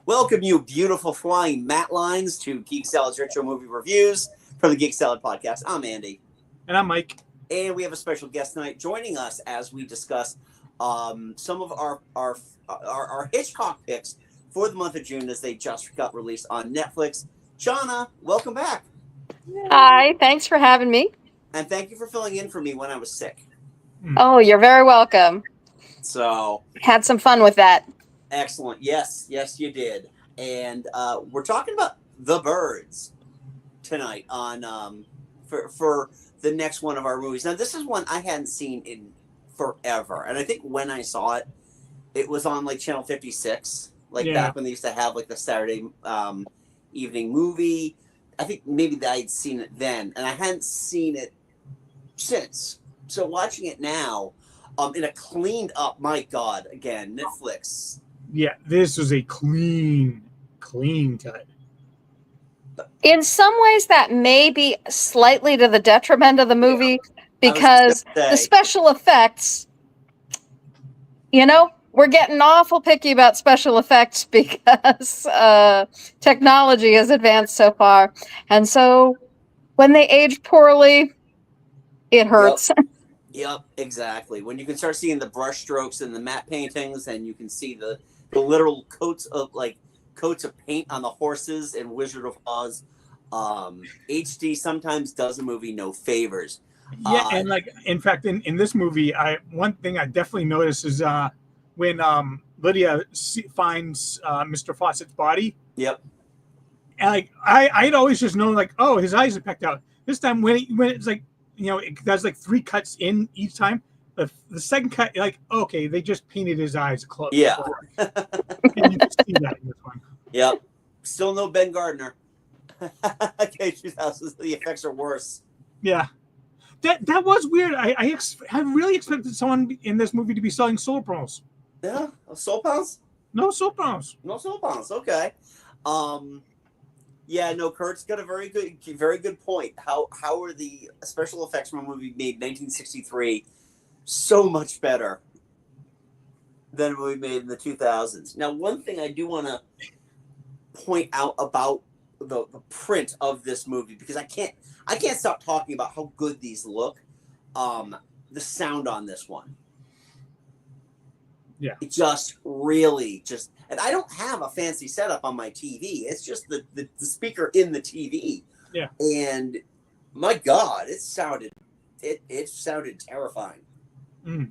Welcome, you beautiful flying mat lines, to Geek Salad's Retro Movie Reviews from the Geek Salad Podcast. I'm Andy. And I'm Mike. And we have a special guest tonight joining us as we discuss some of our Hitchcock picks for the month of June as they just got released on Netflix. Jonna, welcome back. Hi, thanks for having me. And thank you for filling in for me when I was sick. Oh, you're very welcome. So had some fun with that. Excellent. Yes, you did. And we're talking about The Birds tonight on for the next one of our movies. Now, this is one I hadn't seen in forever, and I think when I saw it, it was on like Channel 56, back when they used to have like the Saturday evening movie. I think maybe I'd seen it then, and I hadn't seen it since. So watching it now, in a cleaned up, my God, again, Netflix. Yeah, this was a clean cut. In some ways, that may be slightly to the detriment of the movie because the special effects, we're getting awful picky about special effects because technology has advanced so far. And so when they age poorly, it hurts. Yep, exactly. When you can start seeing the brush strokes and the matte paintings, and you can see the literal coats of paint on the horses in Wizard of Oz, HD sometimes does a movie no favors. Yeah, and in fact, in this movie, one thing I definitely noticed is when Lydia finds Mr. Fawcett's body. Yep. And I'd always just known oh, his eyes are pecked out. This time when it's it does 3 cuts in each time. The second cut, okay, they just painted his eyes close. Yeah. And you can see that in this one. Yep. Still no Ben Gardner. Casey's house, the effects are worse. Yeah. That was weird. I really expected someone in this movie to be selling solar pearls. Yeah? Soul pounds? No solar pearls. No soul pounds. Okay. Yeah, no, Kurt's got a very good point. How are the special effects from a movie made in 1963 so much better than a movie made in the 2000s? Now, one thing I do want to point out about the print of this movie, because I can't stop talking about how good these look. The sound on this one. Yeah. It just really and I don't have a fancy setup on my TV. It's just the speaker in the TV. Yeah. And my God, it sounded terrifying. Mm.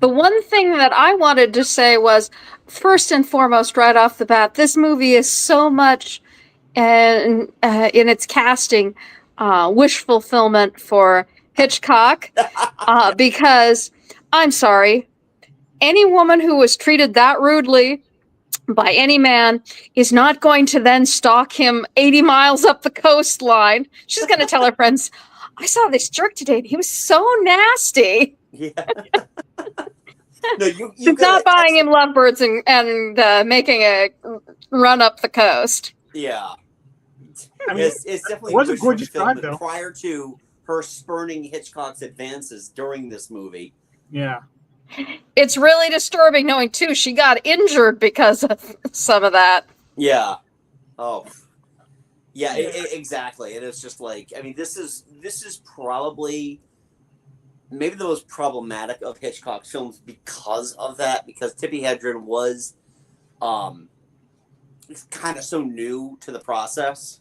The one thing that I wanted to say was, first and foremost, right off the bat, this movie is so much in its casting wish fulfillment for Hitchcock because, I'm sorry, any woman who was treated that rudely by any man is not going to then stalk him 80 miles up the coastline. She's going to tell her friends, I saw this jerk today and he was so nasty. Yeah. No, you not buying him lovebirds and making a run up the coast. Yeah. I mean, it's definitely it was a gorgeous drive, though. Prior to her spurning Hitchcock's advances during this movie. Yeah. It's really disturbing knowing, too, she got injured because of some of that. Yeah. Oh. Yeah, exactly. And it's just this is probably maybe the most problematic of Hitchcock's films because of that, because Tippi Hedren was kind of so new to the process.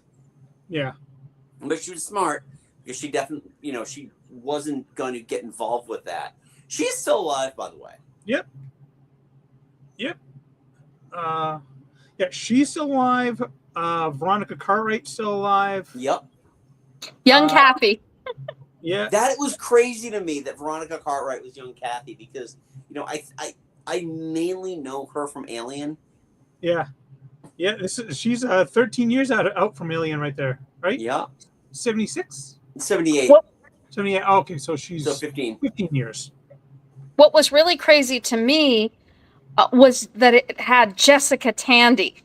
Yeah. But she was smart because she definitely, she wasn't going to get involved with that. She's still alive, by the way. Yep. Yeah, she's still alive. Veronica Cartwright's still alive. Yep. Young Kathy. Yeah. That was crazy to me that Veronica Cartwright was young Kathy because, I mainly know her from Alien. Yeah. Yeah, she's 13 years out from Alien right there, right? Yeah. 76? 78. 78. Oh, okay, so she's 15 years. What was really crazy to me was that it had Jessica Tandy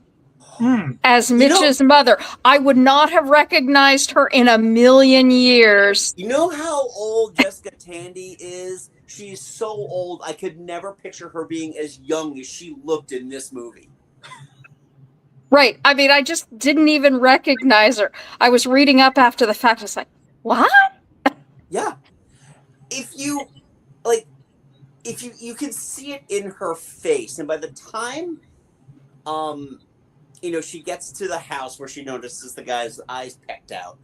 as Mitch's mother. I would not have recognized her in a million years. You know how old Jessica Tandy is? She's so old, I could never picture her being as young as she looked in this movie. Right. I mean, I just didn't even recognize her. I was reading up after the fact. I was like, what? Yeah. If you like, if you can see it in her face, and by the time, she gets to the house where she notices the guy's eyes pecked out,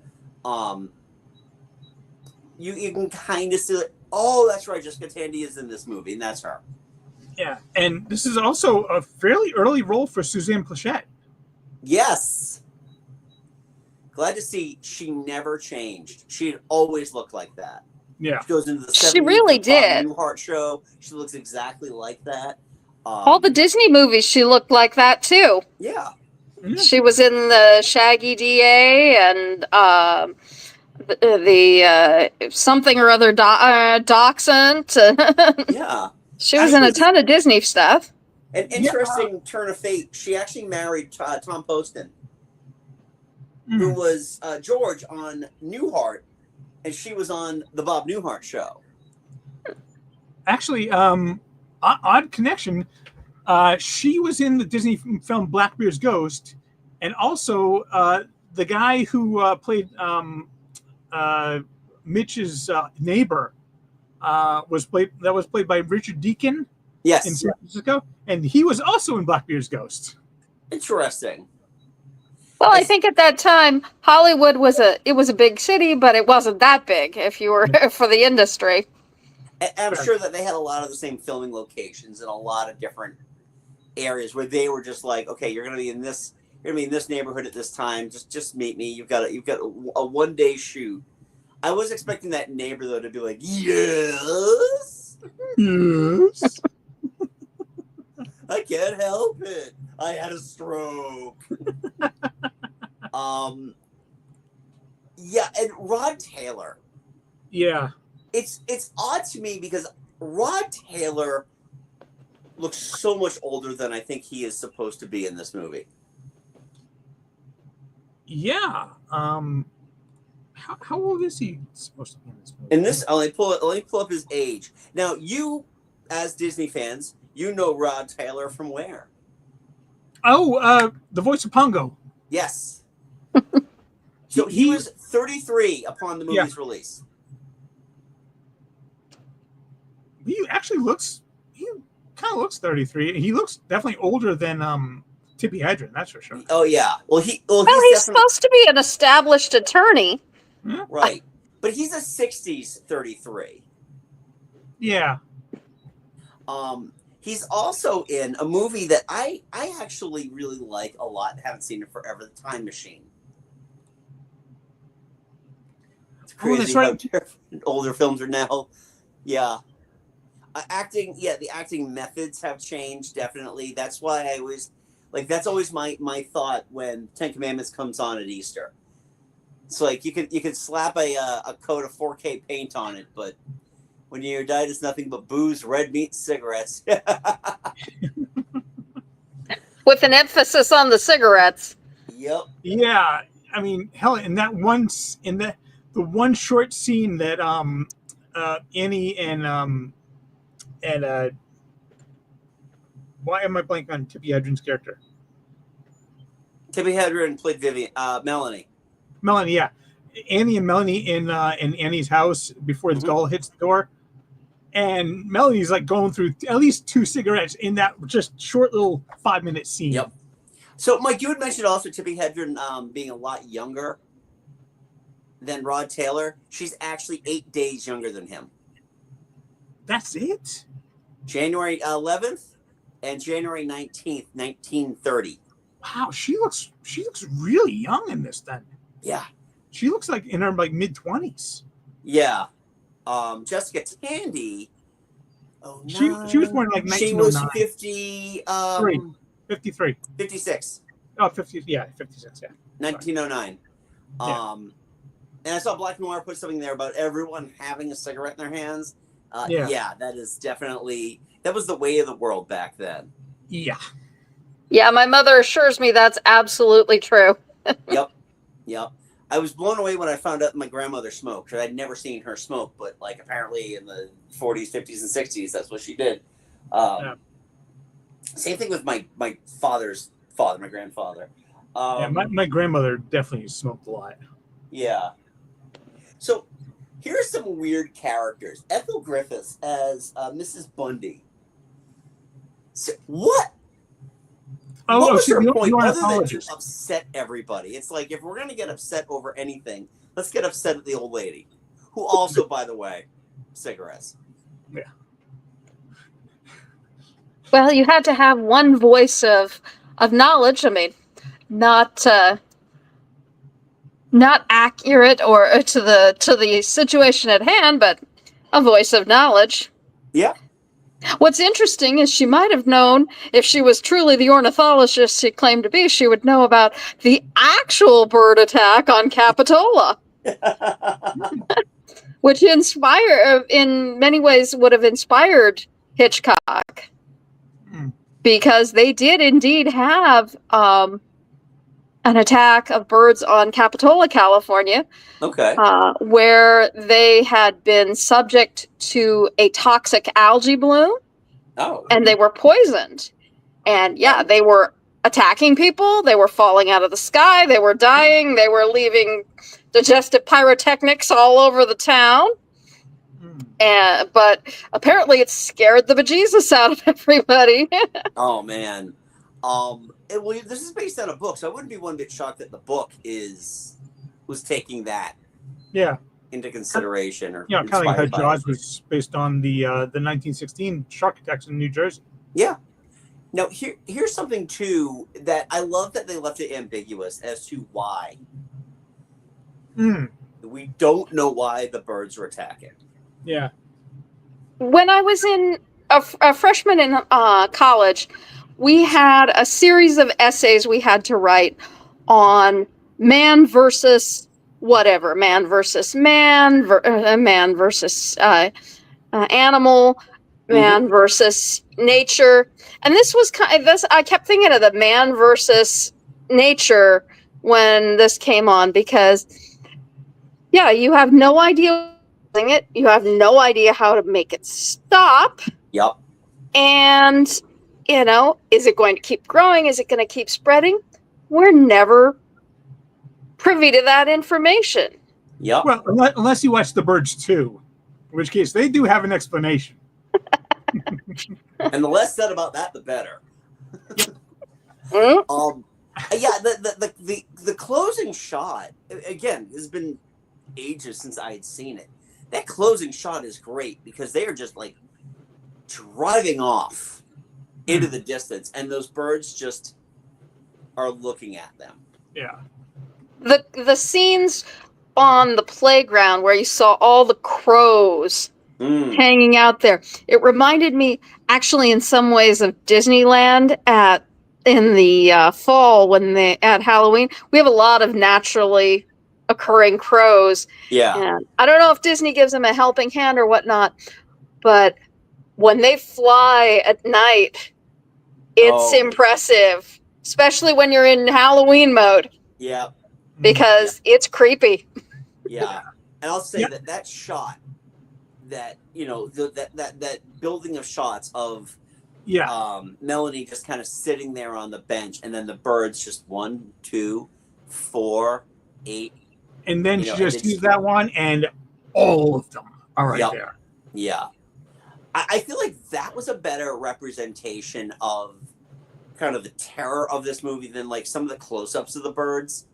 um, you can kind of see, like, oh, that's right, Jessica Tandy is in this movie, and that's her. Yeah, and this is also a fairly early role for Suzanne Pleshette. Yes. Glad to see she never changed. She'd always looked like that. Yeah. She goes into the 70s. She really did. Newhart show. She looks exactly like that. All the Disney movies, she looked like that too. Yeah. She was in the Shaggy DA and the something or other Dachshund. Yeah. She was in a ton of Disney stuff. An interesting turn of fate. She actually married Tom Poston, who was George on Newhart, and she was on the Bob Newhart show. Actually, odd connection. She was in the Disney film Blackbeard's Ghost, and also the guy who played Mitch's neighbor was played by Richard Deacon. Yes. In San Francisco, and he was also in Blackbeard's Ghost. Interesting. Well, I think at that time Hollywood was a big city, but it wasn't that big if you were for the industry. And I'm sure that they had a lot of the same filming locations in a lot of different areas where they were just like, okay, you're gonna be in this neighborhood at this time. Just meet me. You've got a 1 day shoot. I was expecting that neighbor though to be like, yes. Yes. I can't help it. I had a stroke. Yeah, and Rod Taylor. Yeah. It's odd to me because Rod Taylor looks so much older than I think he is supposed to be in this movie. Yeah. How old is he supposed to be in this movie? In this, let me pull up his age. Now, you, as Disney fans, you know Rod Taylor from where? Oh, the voice of Pongo. Yes. So he was 33 upon the movie's release. He actually he kind of looks 33. He looks definitely older than Tippi Hedren, that's for sure. Oh yeah. Well, he's supposed to be an established attorney. Right. But he's a 60s 33. Yeah. He's also in a movie that I actually really like a lot and haven't seen in forever, The Time Machine. It's crazy that's right. how different older films are now. Yeah. The acting methods have changed, definitely. That's why I always, that's always my thought when Ten Commandments comes on at Easter. It's like you could slap a coat of 4K paint on it, but when your diet is nothing but booze, red meat, and cigarettes. With an emphasis on the cigarettes. Yep. Yeah. I mean, hell, in the one short scene that Annie and why am I blanking on Tippi Hedren's character? Tippi Hedren played Melanie. Melanie, yeah. Annie and Melanie in Annie's house before the doll hits the door. And Melanie's going through at least 2 cigarettes in that just short little 5-minute scene. Yep. So, Mike, you had mentioned also Tippi Hedren being a lot younger than Rod Taylor. She's actually 8 days younger than him. That's it? January 11th and January 19th, 1930. Wow, she looks really young in this then. Yeah. She looks like in her mid-20s. Yeah. Jessica Tandy. Oh no. She was born in 1909. She was 53. 56. Oh, 50, yeah, 56, yeah. 1909. And I saw Black Noir put something there about everyone having a cigarette in their hands. Yeah, that is definitely, that was the way of the world back then. Yeah. Yeah, my mother assures me that's absolutely true. Yep. I was blown away when I found out my grandmother smoked. I'd never seen her smoke, but apparently in the 40s, 50s, and 60s, that's what she did. Same thing with my father's father, my grandfather. Yeah, my grandmother definitely smoked a lot. Yeah. So here's some weird characters. Ethel Griffiths as Mrs. Bundy. So, what was her point other than to upset everybody? It's like, if we're going to get upset over anything, let's get upset at the old lady, who also, by the way, cigarettes. Yeah. Well, you had to have one voice of knowledge. I mean, not accurate or to the situation at hand, but a voice of knowledge. Yeah. What's interesting is she might have known, if she was truly the ornithologist she claimed to be, she would know about the actual bird attack on Capitola. Which in many ways would have inspired Hitchcock. Because they did indeed have an attack of birds on Capitola, California. Okay. Where they had been subject to a toxic algae bloom. Oh. And they were poisoned. And yeah, they were attacking people. They were falling out of the sky. They were dying. They were leaving digestive pyrotechnics all over the town. But apparently it scared the bejesus out of everybody. Oh, man. Well, this is based on a book, so I wouldn't be one bit shocked that the book was taking that into consideration. Or kind of like how Jaws was based on the 1916 shark attacks in New Jersey. Yeah. Now, here's something, too, that I love that they left it ambiguous as to why. We don't know why the birds are attacking. Yeah. When I was a freshman in college, we had a series of essays we had to write on man versus whatever, man versus man, man versus animal, man versus nature. And this was I kept thinking of the man versus nature when this came on, because you have no idea it. You have no idea how to make it stop. Yep. And, is it going to keep growing? Is it going to keep spreading? We're never privy to that information. Yep. Well, unless you watch The Birds 2, in which case they do have an explanation. And the less said about that, the better. The closing shot, again, has been ages since I had seen it. That closing shot is great because they are just like driving off into the distance, and those birds just are looking at them. Yeah. The scenes on the playground where you saw all the crows hanging out there, it reminded me actually in some ways of Disneyland in the fall when at Halloween. We have a lot of naturally occurring crows. Yeah. And I don't know if Disney gives them a helping hand or whatnot, but when they fly at night, it's impressive, especially when you're in Halloween mode. Yeah. Because it's creepy. Yeah. And I'll say that shot, that, that building of shots of Melanie just kind of sitting there on the bench, and then the birds just 1, 2, 4, 8. And then she just used that one, and all of them are right there. Yeah. I feel like that was a better representation of kind of the terror of this movie than like some of the close-ups of the birds.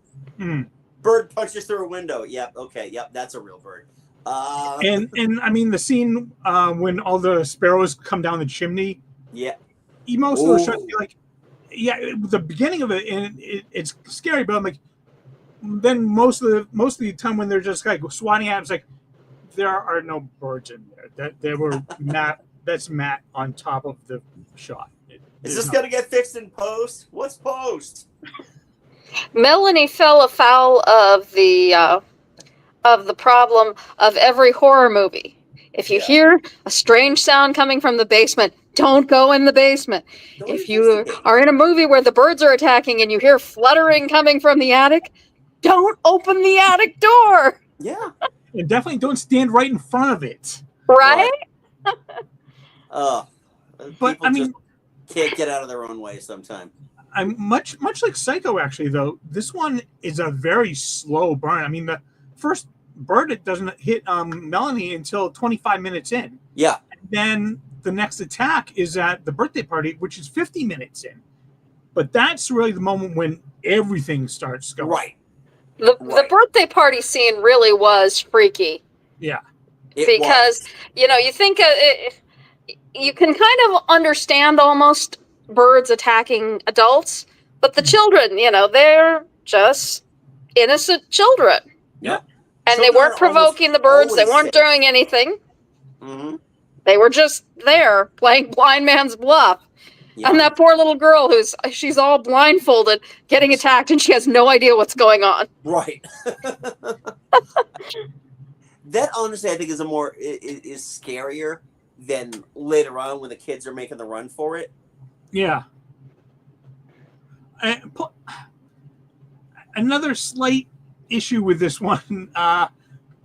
Bird punches through a window. Yep. Okay. Yep. That's a real bird. And I mean the scene when all the sparrows come down the chimney. Yeah. Most of those shots, like, the beginning of it, and it's scary, but I'm like, then most of the time when they're just like swatting at, it's like there are no birds in there. That there were Matt. That's Matt on top of the shot. Is this gonna get fixed in post? What's post? Melanie fell afoul of the problem of every horror movie. If you hear a strange sound coming from the basement, don't go in the basement. If you are in a movie where the birds are attacking and you hear fluttering coming from the attic, don't open the attic door. Yeah. And definitely don't stand right in front of it. Right? But I mean, just can't get out of their own way sometimes. I'm much like Psycho. Actually, though, this one is a very slow burn. I mean, the first bird it doesn't hit Melanie until 25 minutes in. Yeah. And then the next attack is at the birthday party, which is 50 minutes in. But that's really the moment when everything starts going. Right. The birthday party scene really was freaky. Yeah. Because, you think you can kind of understand almost birds attacking adults, but the children, they're just innocent children. Yep. And Children they weren't provoking the birds. They weren't doing anything. Mm-hmm. They were just there playing blind man's bluff. Yeah. And that poor little girl she's all blindfolded, getting attacked, and she has no idea what's going on. Right. That honestly, I think, is is scarier than later on when the kids are making the run for it. Yeah. Another slight issue with this one,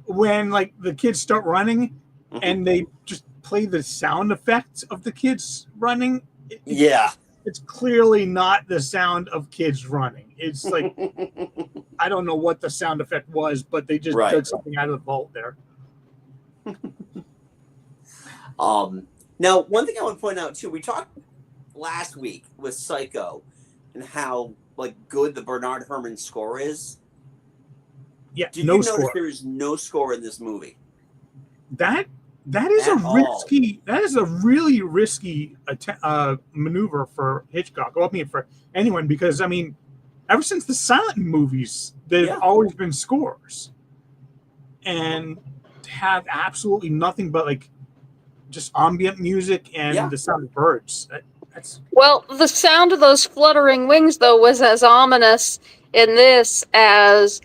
when like the kids start running, and they just play the sound effects of the kids running. It's clearly not the sound of kids running. It's like I don't know what the sound effect was, but they just did something out of the vault there. Now, one thing I want to point out too, we talked last week with Psycho and how like good the Bernard Herrmann score is. Yeah, Did you notice there is no score in this movie? That is a really risky maneuver for Hitchcock. Well, I mean, for anyone, because I mean, ever since the silent movies, they've always been scores, and have absolutely nothing but like just ambient music and the sound of birds. Well, the sound of those fluttering wings, though, was as ominous in this as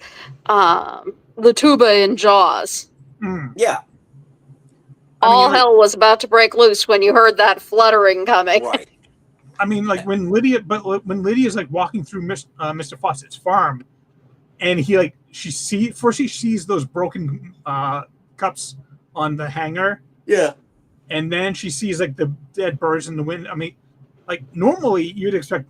the tuba in Jaws. Yeah. All hell was about to break loose when you heard that fluttering coming. Right. I mean, like when Lydia's like walking through Mr. Fawcett's farm, and she sees those broken cups on the hanger. Yeah. And then she sees like the dead birds in the wind. I mean, like normally you'd expect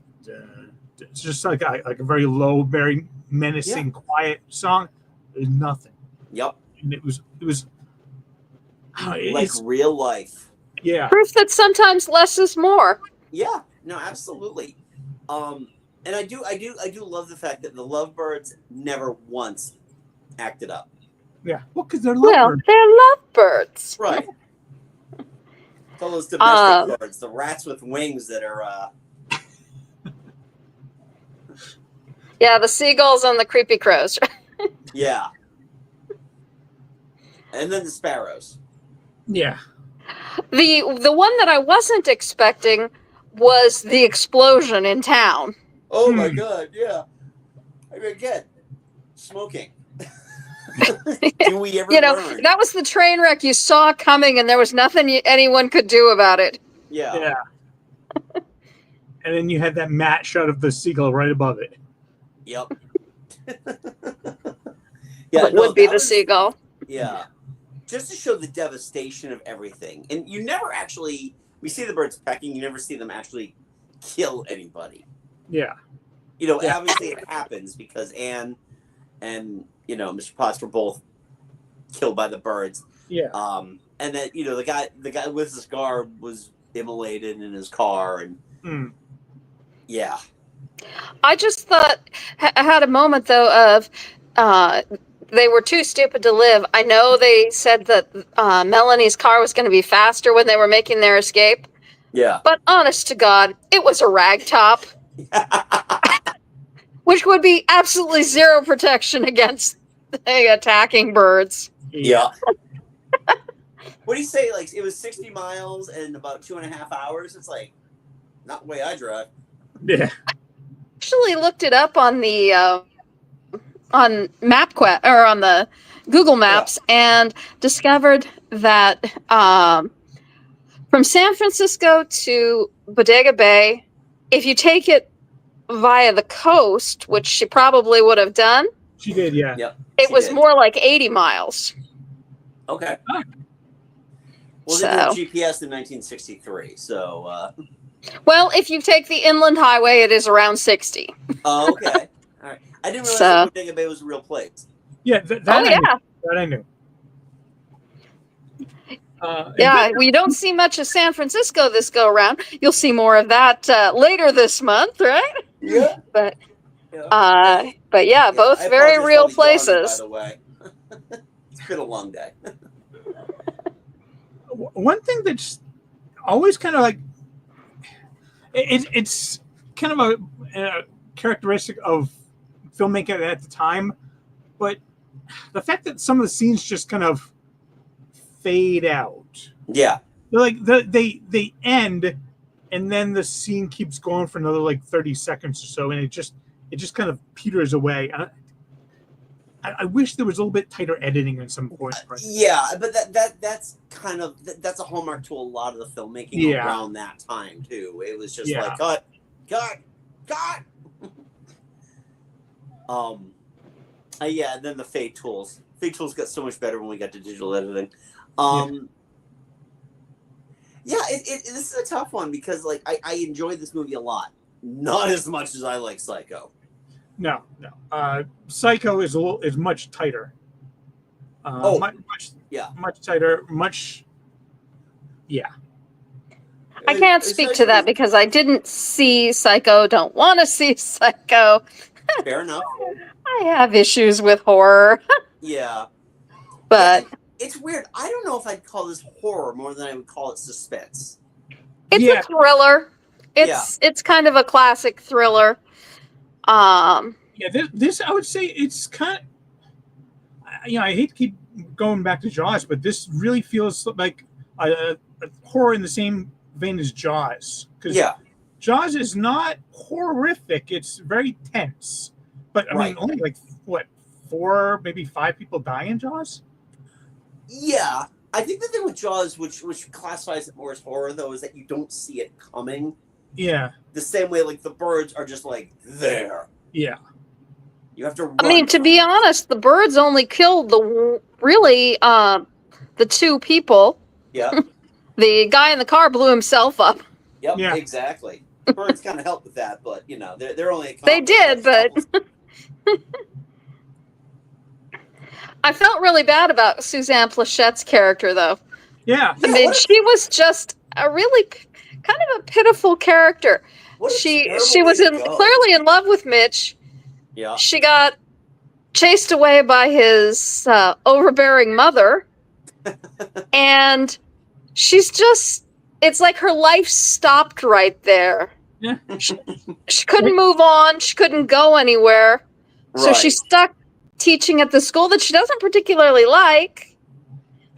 it's just like a very low, very menacing, quiet song. There's nothing. Yep. And it was like real life. Yeah. Proof that sometimes less is more. Yeah. No, absolutely. And I do love the fact that the lovebirds never once acted up. Yeah. Well, because they're lovebirds. They're lovebirds. Right. It's all those domestic birds, the rats with wings that are. Yeah, the seagulls and the creepy crows. Yeah. And then the sparrows. Yeah. The one that I wasn't expecting was the explosion in town. Oh my God! Yeah. I mean, again, smoking. Do we ever learn? That was the train wreck you saw coming, and there was nothing anyone could do about it. Yeah. Yeah. And then you had that matte shot of the seagull right above it. Yep. It would be the seagull. Yeah. Just to show the devastation of everything. And you never actually, we see the birds pecking, you never see them actually kill anybody. Yeah. Obviously it happens because Anne and, Mr. Potts were both killed by the birds. Yeah. And then, the guy with the scar was immolated in his car and yeah. I just thought, I had a moment though of, they were too stupid to live. I know they said that Melanie's car was going to be faster when they were making their escape. Yeah. But honest to God, it was a ragtop. Which would be absolutely zero protection against the attacking birds. Yeah. What do you say? Like, it was 60 miles and about 2.5 hours? It's like, not the way I drive. Yeah. Actually looked it up on the on MapQuest or on the Google Maps and discovered that from San Francisco to Bodega Bay, if you take it via the coast, which she probably would have done. She did, yeah. Yep. It was more like 80 miles. Okay. Well, they did GPS in 1963, so. Well, if you take the inland highway, it is around 60. Oh, okay. All right. I didn't realize So- that Bodega Bay was a real place. Yeah, that Oh, I knew. yeah. That I knew. Yeah, we don't see much of San Francisco this go around. You'll see more of that later this month, right? Yeah. But Yeah. but yeah, both I very apologize real for all the yawning, places. by the way. It's been a long day. One thing that's always kind of like it's kind of a characteristic of filmmaking at the time, but the fact that some of the scenes just kind of fade out. Yeah. They're like they end, and then the scene keeps going for another like 30 seconds or so, and it just kind of peters away. I wish there was a little bit tighter editing at some point. Yeah, but that's kind of that's a hallmark to a lot of the filmmaking around that time too. It was just like cut. Yeah, and then the fade tools. Fade tools got so much better when we got to digital editing. This is a tough one because like I enjoyed this movie a lot. Not as much as I like Psycho. No. Psycho is much tighter. Much tighter. I can't speak to that because I didn't see Psycho, don't want to see Psycho. Fair enough. I have issues with horror. Yeah. But it's weird. I don't know if I'd call this horror more than I would call it suspense. it's a thriller. It's kind of a classic thriller. This I would say it's kind of, I hate to keep going back to Jaws, but this really feels like a horror in the same vein as Jaws. Because Jaws is not horrific; it's very tense. But I mean, only like what 4, maybe 5 people die in Jaws. Yeah, I think the thing with Jaws, which classifies it more as horror, though, is that you don't see it coming. Yeah. The same way, like the birds are just like there. Yeah. You have to run. I mean, to be honest, the birds only killed the 2 people. Yeah. The guy in the car blew himself up. Yep. Yeah. Exactly. Birds kind of help with that, but they're only. They did, but. I felt really bad about Suzanne Plachette's character, though. Yeah. I mean, she was just a really kind of a pitiful character. She was clearly in love with Mitch. Yeah. She got chased away by his overbearing mother. And she's just, it's like her life stopped right there. Yeah. She couldn't move on. She couldn't go anywhere. Right. So she's stuck teaching at the school that she doesn't particularly like.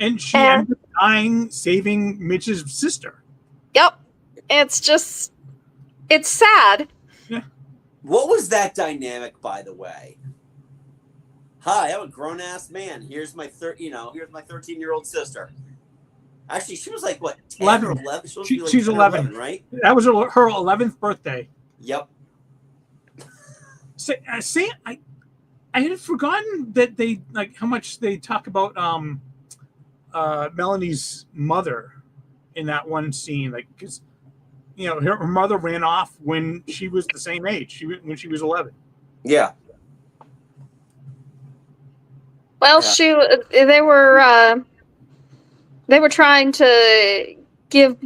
And she ended up dying saving Mitch's sister. Yep. It's sad. Yeah. What was that dynamic, by the way? Hi, I'm a grown-ass man. Here's my 13-year-old sister. Actually, she was like, what, 10 11. or 11? She's 11, right? That was her 11th birthday. Yep. I had forgotten that they, like, how much they talk about Melanie's mother in that one scene. Like, because, her mother ran off when she was the same age, when she was 11. Yeah. Well, they were trying to give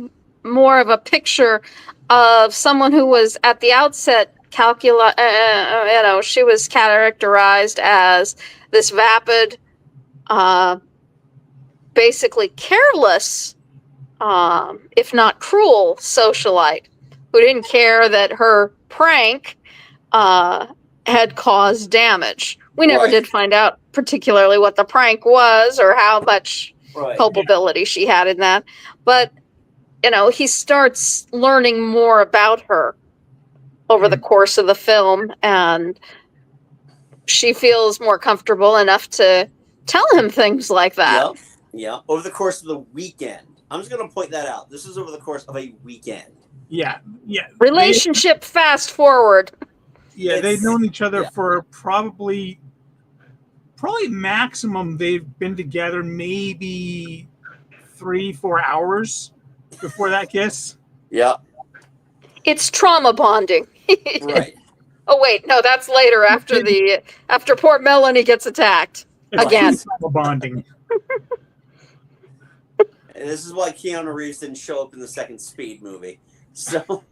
more of a picture of someone who was at the outset she was characterized as this vapid, basically careless, if not cruel socialite who didn't care that her prank had caused damage. We never did find out particularly what the prank was or how much culpability she had in that. But, he starts learning more about her over the course of the film, and she feels more comfortable enough to tell him things like that. Yeah. Over the course of the weekend. I'm just going to point that out. This is over the course of a weekend. Yeah. Relationship fast forward. Yeah, they've known each other for probably maximum they've been together maybe 3-4 hours before that kiss. Yeah. It's trauma bonding. Right. Oh wait, no, that's later after poor Melanie gets attacked It's again. trauma bonding. And this is why Keanu Reeves didn't show up in the second Speed movie. So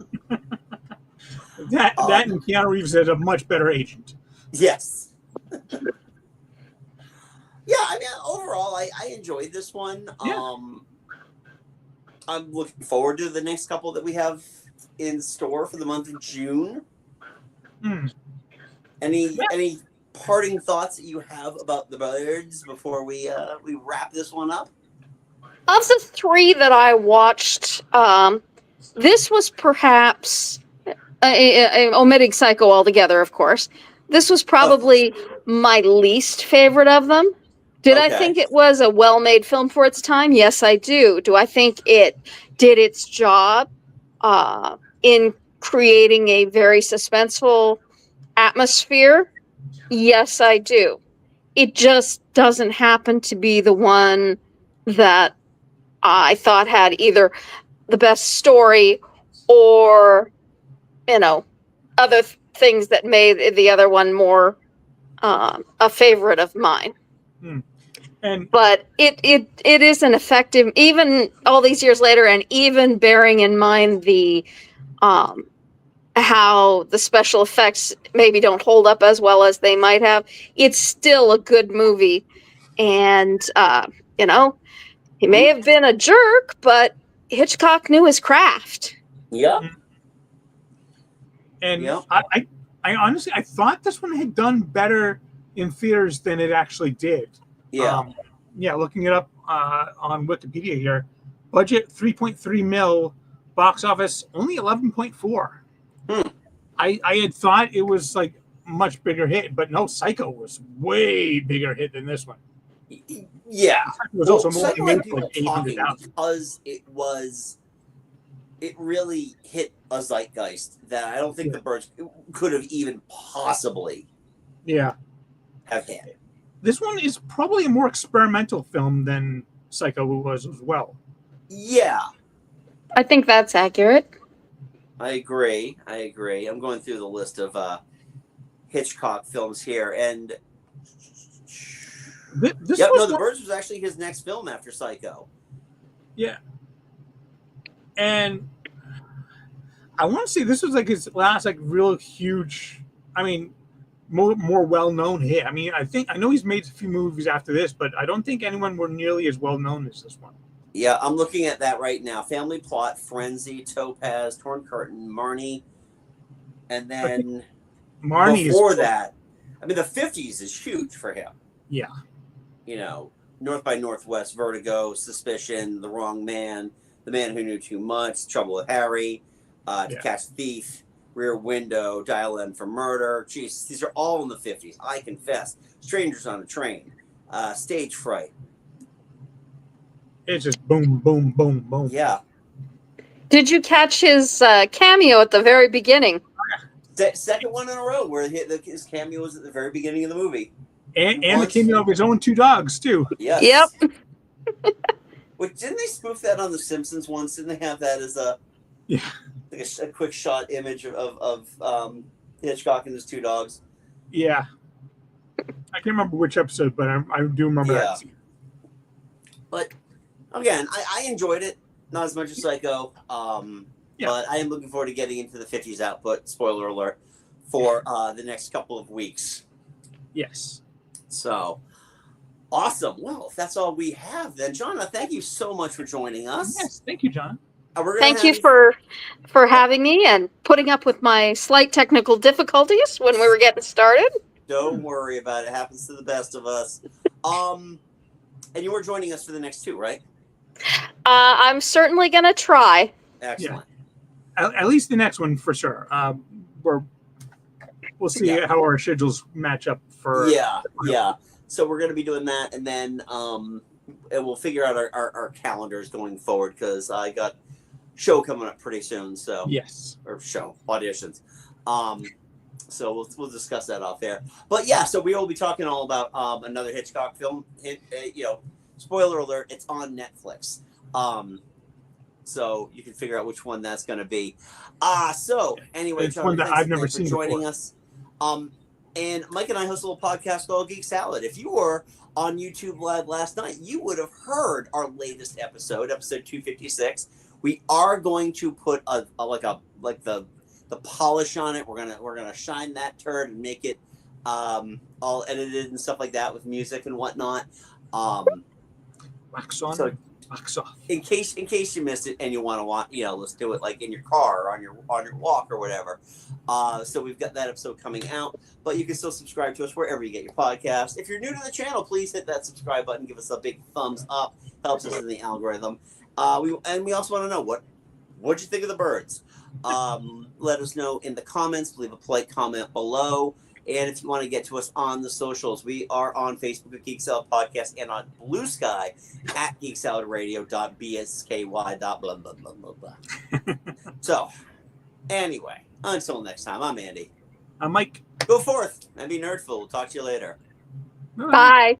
That and Keanu Reeves is a much better agent. yes. Yeah, I mean, overall, I enjoyed this one. Yeah. I'm looking forward to the next couple that we have in store for the month of June. Any parting thoughts that you have about the birds before we wrap this one up? Of the three that I watched, this was perhaps, omitting Psycho altogether, of course, this was probably my least favorite of them. Did I think it was a well-made film for its time? Yes, I do. Do I think it did its job in creating a very suspenseful atmosphere? Yes, I do. It just doesn't happen to be the one that I thought had either the best story or, other things that made the other one more a favorite of mine. But it is an effective, even all these years later, and even bearing in mind the how the special effects maybe don't hold up as well as they might have, it's still a good movie. And he may have been a jerk, but Hitchcock knew his craft. Yeah. And I honestly, I thought this one had done better in theaters than it actually did. Yeah. Looking it up on Wikipedia here, budget 3.3 mil, box office only 11.4. I had thought it was like much bigger hit, but no, Psycho was way bigger hit than this one. Yeah. It was also more Psycho had people like talking 800,000. because it really hit a zeitgeist that I don't think the birds could have even possibly have hit. This one is probably a more experimental film than Psycho was as well. Yeah. I think that's accurate. I agree. I'm going through the list of Hitchcock films here, and The Birds was actually his next film after Psycho. Yeah. And I want to say this was like his last like real huge, more well-known hit. I know he's made a few movies after this, but I don't think anyone were nearly as well-known as this one. Yeah, I'm looking at that right now. Family Plot, Frenzy, Topaz, Torn Curtain, Marnie, and then Marnie before that, the 50s is huge for him. Yeah. North by Northwest, Vertigo, Suspicion, The Wrong Man, The Man Who Knew Too Much, Trouble with Harry, To Catch a Thief, Rear Window, Dial M for Murder. Jesus, these are all in the 50s. I Confess, Strangers on a Train, Stage Fright. It's just boom, boom, boom, boom. Yeah. Did you catch his cameo at the very beginning? Second one in a row where his cameo was at the very beginning of the movie. And the cameo of his own two dogs, too. Yes. Yep. Which, didn't they spoof that on The Simpsons once? Didn't they have that as a quick shot image of Hitchcock and his two dogs? Yeah. I can't remember which episode, but I do remember that scene. But again, I enjoyed it. Not as much as Psycho. But I am looking forward to getting into the 50s output, spoiler alert, for the next couple of weeks. Yes. So, awesome. Well, if that's all we have, then, Jonna, thank you so much for joining us. Yes, thank you, John. Thank you for having me and putting up with my slight technical difficulties when we were getting started. Don't worry about it. It happens to the best of us. And you were joining us for the next two, right? I'm certainly going to try. Excellent. Yeah. At least the next one for sure. We'll see how our schedules match up for. Yeah. So we're going to be doing that, and then and we'll figure out our calendars going forward because I got show coming up pretty soon. So or show auditions. So we'll discuss that off air. But so we will be talking all about another Hitchcock film. Spoiler alert: it's on Netflix. So you can figure out which one that's going to be. So anyway, It's Jonna, one that thanks I've never again for seen joining before. us. And Mike and I host a little podcast called Geek Salad. If you were on YouTube Live last night, you would have heard our latest episode 256. We are going to put the polish on it. We're gonna shine that turd and make it all edited and stuff like that with music and whatnot. Wax on, So wax off. in case you missed it and you want to let's do it like in your car or on your walk or whatever. So we've got that episode coming out, but you can still subscribe to us wherever you get your podcast. If you're new to the channel, please hit that subscribe button, give us a big thumbs up, helps us in the algorithm. We also want to know what'd you think of the birds. Let us know in the comments. Leave a polite comment below. And if you want to get to us on the socials, we are on Facebook at Geek Salad Podcast and on Blue Sky at geeksaladradio.bsky. Blah, blah, blah, blah, blah. So, anyway, until next time, I'm Andy. I'm Mike. Go forth and be nerdful. We'll talk to you later. Bye.